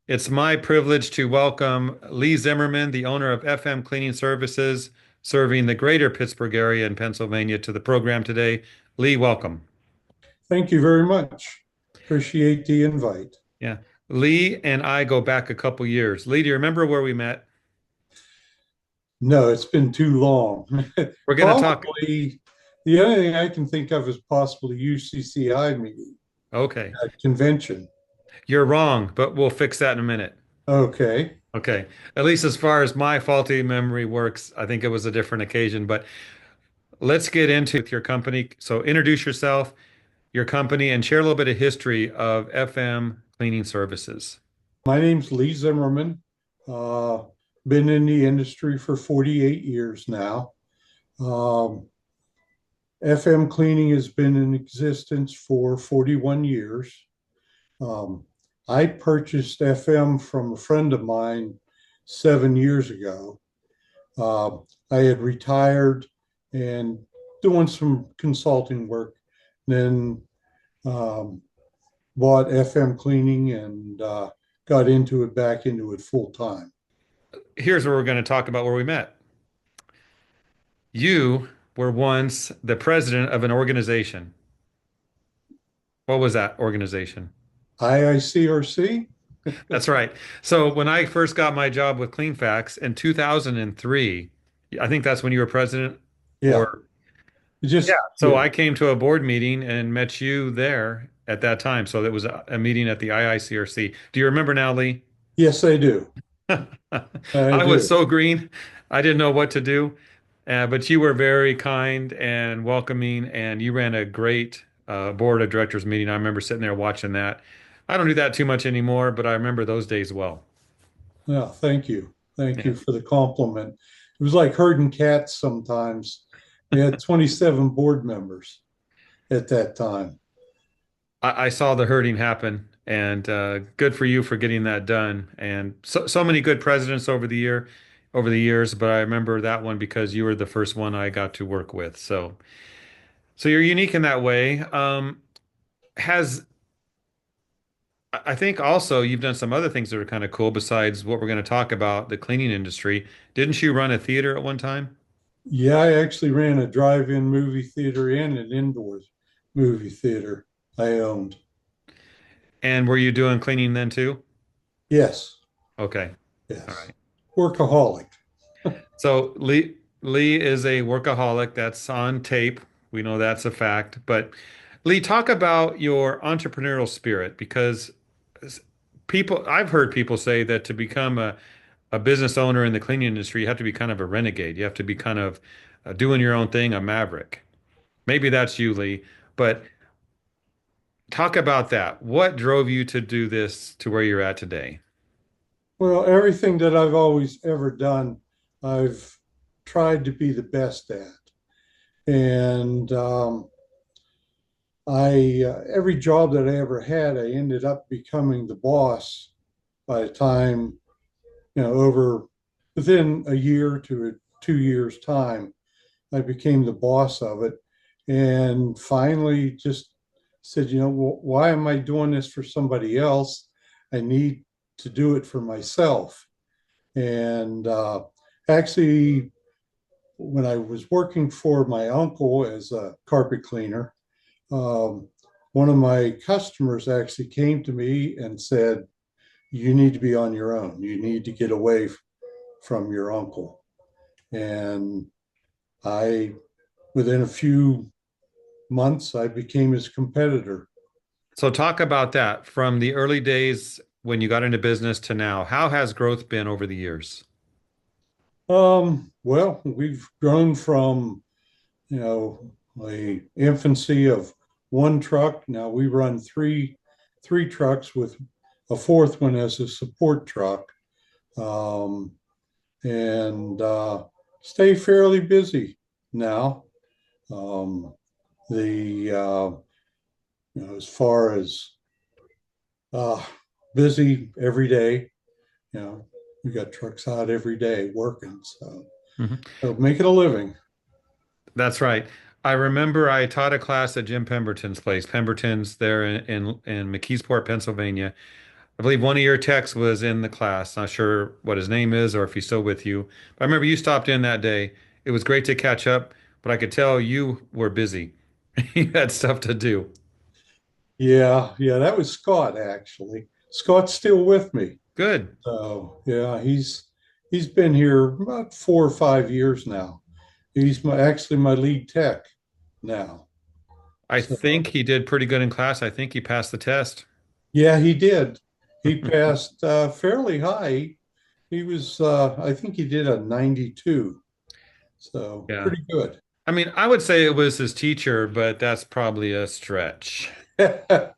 It's my privilege to welcome Lee Zimmerman, the owner of FM Cleaning Services, serving the greater Pittsburgh area in Pennsylvania, to the program today. Lee, welcome. Thank you very much. Appreciate the invite. Yeah. Lee and I go back a couple years. Lee, do you remember where we met? No, it's been too long. We're going to talk. Probably the only thing I can think of is possibly UCCI meeting Okay. at convention. You're wrong, but we'll fix that in a minute. Okay. Okay. At least as far as my faulty memory works, I think it was a different occasion, but let's get into your company. So introduce yourself, your company, and share a little bit of history of FM Cleaning Services. My name's Lee Zimmerman. Uh, Been in the industry for 48 years now. Um, FM cleaning has been in existence for 41 years. Um, I purchased FM from a friend of mine 7 years ago. Uh, I had retired and doing some consulting work, then um, bought FM cleaning and got back into it full time. Here's where we're going to talk about where we met. You were once the president of an organization. What was that organization? IICRC? That's right. So when I first got my job with CleanFax in 2003, I think that's when you were president, Yeah, or yeah. just, So yeah. I came to a board meeting and met you there at that time. So it was a meeting at the IICRC. Do you remember now, Lee? Yes, I do. I I was do. so green. I didn't know what to do. But you were very kind and welcoming, and you ran a great board of directors meeting. I remember sitting there watching that. I don't do that too much anymore, but I remember those days well. Yeah, thank you. Thank Yeah. you for the compliment. It was like herding cats sometimes. We had 27 board members at that time. I saw the hurting happen, and good for you for getting that done. And so many good presidents over the years, but I remember that one because you were the first one I got to work with. So you're unique in that way. Has I think also you've done some other things that are kind of cool besides what we're going to talk about, the cleaning industry. Didn't you run a theater at one time? Yeah, I actually ran a drive-in movie theater and an indoor movie theater I owned. And were you doing cleaning then too? Yes, Okay. All yes. right. Workaholic. So Lee is a workaholic. That's on tape. We know that's a fact. But Lee, talk about your entrepreneurial spirit because I've heard people say that to become a business owner in the cleaning industry, you have to be kind of a renegade. You have to be kind of doing your own thing, a maverick. Maybe that's you, Lee, but talk about that. What drove you to do this to where you're at today? Well, everything that I've always ever done, I've tried to be the best at. And every job that I ever had, I ended up becoming the boss by the time, over within a year to 2 years time, I became the boss of it. And finally just said, why am I doing this for somebody else? I need to do it for myself. And actually, when I was working for my uncle as a carpet cleaner, um, one of my customers actually came to me and said, you need to be on your own. You need to get away from your uncle. And I, within a few months, I became his competitor. So talk about that from the early days when you got into business to now. How has growth been over the years? Well, we've grown from, you know, a infancy of one truck. Now we run three trucks with a fourth one as a support truck, um, and stay fairly busy now. Um, the as far as uh, busy every day, you know, we got trucks out every day working, Mhm. so make it a living. That's right. I remember I taught a class at Jim Pemberton's place. Pemberton's there in McKeesport, Pennsylvania. I believe one of your techs was in the class. Not sure what his name is or if he's still with you. But I remember you stopped in that day. It was great to catch up, but I could tell you were busy. You had stuff to do. Yeah, yeah, that was Scott actually. Scott's still with me. Good. So yeah, he's been here about 4 or 5 years now. He's actually my lead tech now. I So think he did pretty good in class. I think he passed the test. yeah, he did. He passed fairly high. He was I think he did a 92. So Yeah. pretty good. I mean, I would say it was his teacher, but that's probably a stretch. Could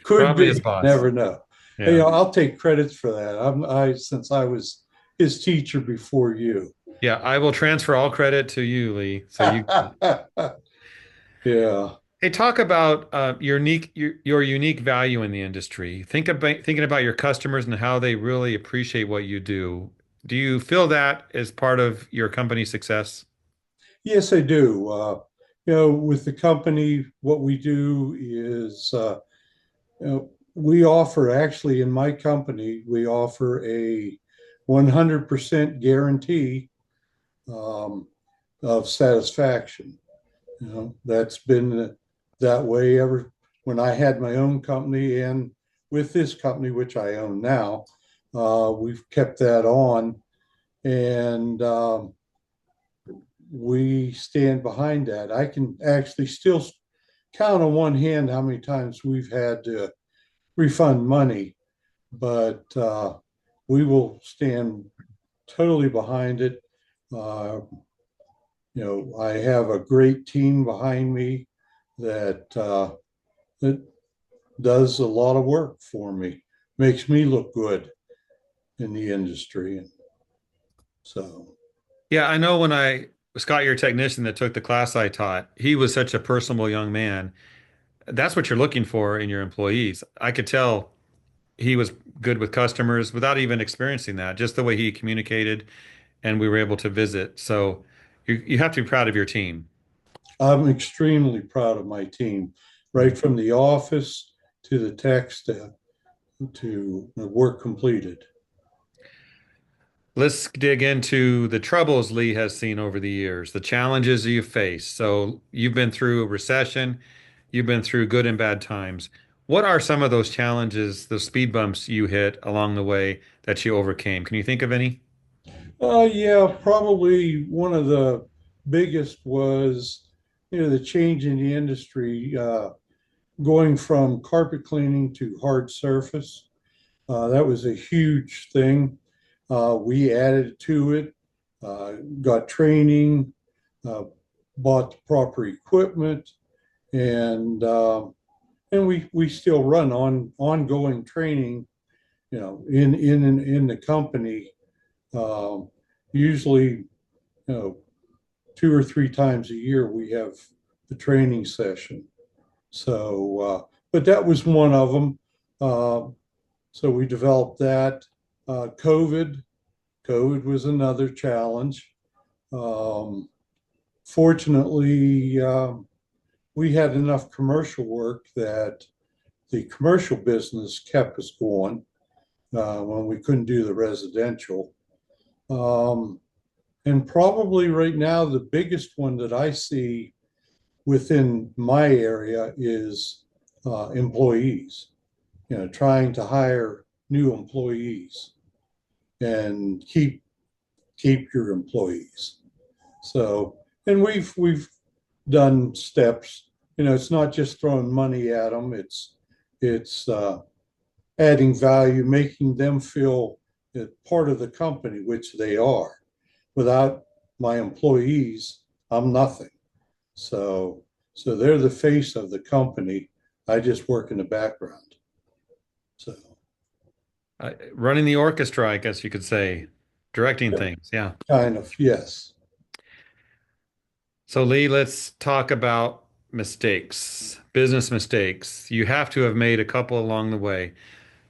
Probably his be, boss. never know. Hey, Yeah. I'll take credits for that. I since I was his teacher before you. Yeah, I will transfer all credit to you, Lee. So you Yeah. Hey, talk about your unique value in the industry. Thinking about your customers and how they really appreciate what you do. Do you feel that as part of your company's success? Yes, I do. With the company, what we do is, we offer actually in my company, we offer a 100% guarantee um, of satisfaction. That's been that way ever when I had my own company and with this company, which I own now, we've kept that on and we stand behind that. I can actually still count on one hand how many times we've had to refund money, but we will stand totally behind it. Uh, I have a great team behind me that does a lot of work for me, makes me look good in the industry. And so, Yeah, I know when I Scott, your technician that took the class I taught, he was such a personable young man. That's what you're looking for in your employees. I could tell he was good with customers without even experiencing that, just the way he communicated and we were able to visit. So you have to be proud of your team. I'm extremely proud of my team, right from the office to the tech staff to the work completed. Let's dig into the troubles Lee has seen over the years, the challenges you've faced. So you've been through a recession, you've been through good and bad times. What are some of those challenges, those speed bumps you hit along the way that you overcame? Can you think of any? Yeah, probably one of the biggest was, the change in the industry, going from carpet cleaning to hard surface. That was a huge thing. We added to it, got training, uh, bought the proper equipment, and we still run on ongoing training. In the company, um, usually, you know 2 or 3 times a year we have the training session. So, but that was one of them. Uh, so we developed that. COVID, COVID was another challenge. Um, Fortunately, we had enough commercial work that the commercial business kept us going when we couldn't do the residential. Um, and probably right now, the biggest one that I see within my area is employees, trying to hire new employees and keep your employees. So, and we've done steps. It's not just throwing money at them. It's adding value, making them feel that part of the company, which they are. Without my employees, I'm nothing. So, so they're the face of the company. I just work in the background. So, Running the orchestra, I guess you could say, directing things. Yeah. kind of, yes. So, Lee, let's talk about mistakes, business mistakes. You have to have made a couple along the way.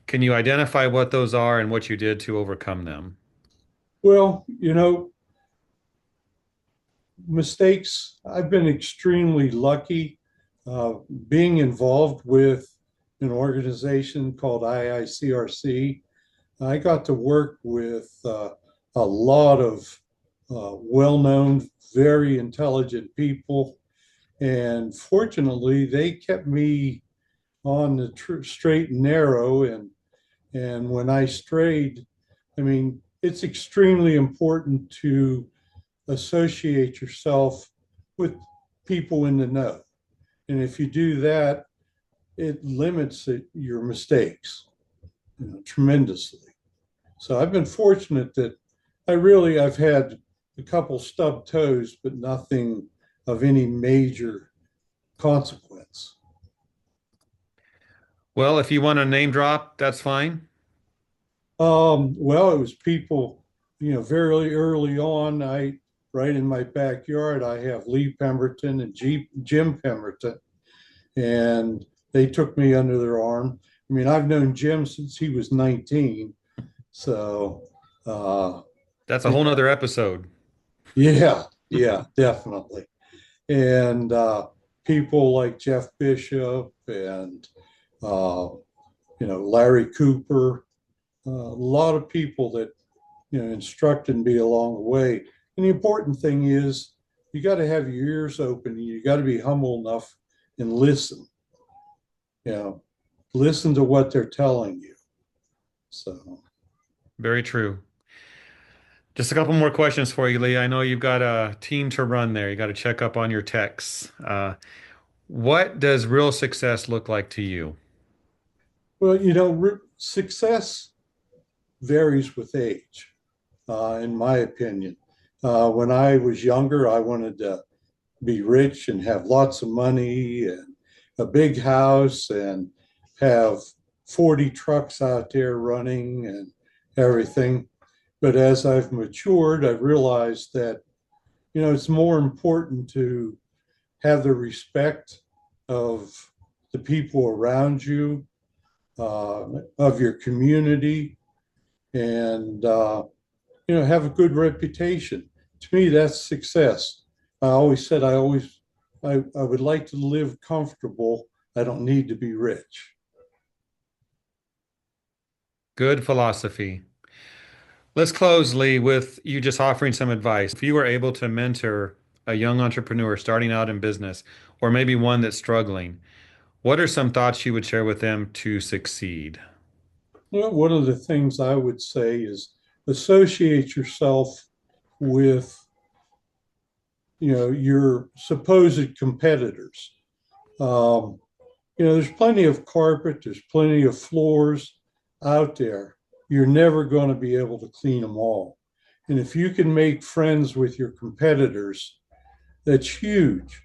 Can you identify what those are and what you did to overcome them? Well, mistakes. I've been extremely lucky uh, being involved with an organization called IICRC. I got to work with a lot of well-known, very intelligent people, and fortunately, they kept me on the straight and narrow. And when I strayed, I mean, it's extremely important to associate yourself with people in the know. And if you do that, it limits your mistakes, tremendously. So I've been fortunate that I've had a couple stubbed toes, but nothing of any major consequence. Well, if you want to name drop, that's fine. Well, it was people, very early on. Right in my backyard, I have Lee Pemberton and Jim Pemberton, and they took me under their arm. I mean, I've known Jim since he was 19, so uh, That's a whole nother episode. yeah, yeah, definitely. And people like Jeff Bishop and uh, Larry Cooper, a lot of people that instructed me along the way. And the important thing is you got to have your ears open. And you got to be humble enough and listen. You know, listen to what they're telling you. So, Very true. Just a couple more questions for you, Lee. I know you've got a team to run there. You got to check up on your techs. What does real success look like to you? well, success varies with age, in my opinion. When I was younger, I wanted to be rich and have lots of money and a big house and have 40 trucks out there running and everything. But as I've matured, I've realized that, it's more important to have the respect of the people around you, of your community, and, have a good reputation. To me, that's success. I always said I would like to live comfortable. I don't need to be rich. Good philosophy. Let's close, Lee, with you just offering some advice. If you were able to mentor a young entrepreneur starting out in business, or maybe one that's struggling, what are some thoughts you would share with them to succeed? Well, one of the things I would say is associate yourself with, your supposed competitors. Um, there's plenty of carpet, there's plenty of floors out there. You're never going to be able to clean them all. And if you can make friends with your competitors, that's huge.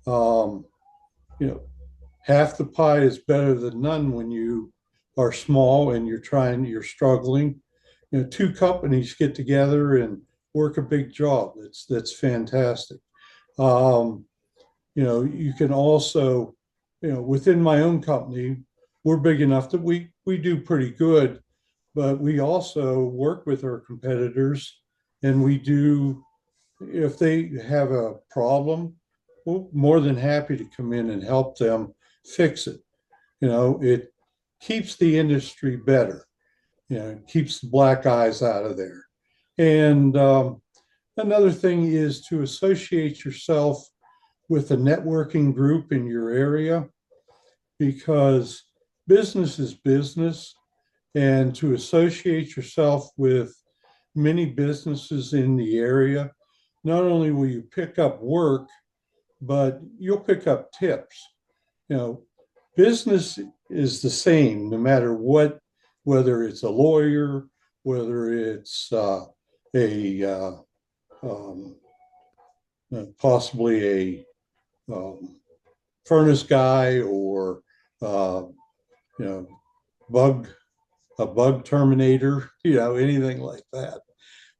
Um, you know, half the pie is better than none when you are small and you're struggling. Two companies get together and work a big job. That's fantastic. Um, you can also, within my own company, we're big enough that we do pretty good, but we also work with our competitors, and we do, if they have a problem, we're more than happy to come in and help them fix it. It keeps the industry better. It keeps the black eyes out of there. And another thing is to associate yourself with a networking group in your area, because business is business, and to associate yourself with many businesses in the area, not only will you pick up work, but you'll pick up tips. You know, business is the same no matter what, whether it's a lawyer, whether it's a um, possibly a furnace guy, or uh, you know bug a bug terminator, anything like that.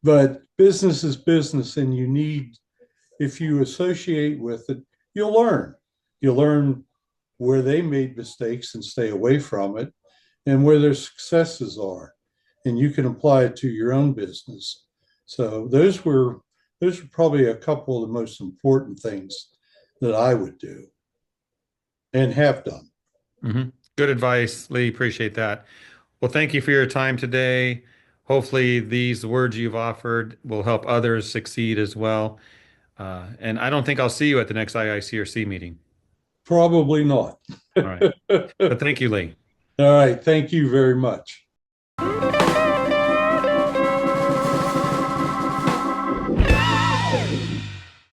But business is business, and if you associate with it, you'll learn. You'll learn where they made mistakes and stay away from it, and where their successes are, and you can apply it to your own business. So those were probably a couple of the most important things that I would do and have done. Mhm. Good advice, Lee. Appreciate that. Well, thank you for your time today. Hopefully, these words you've offered will help others succeed as well. And I don't think I'll see you at the next IICRC meeting. Probably not. All right. All But thank you, Lee. right. Thank you very much.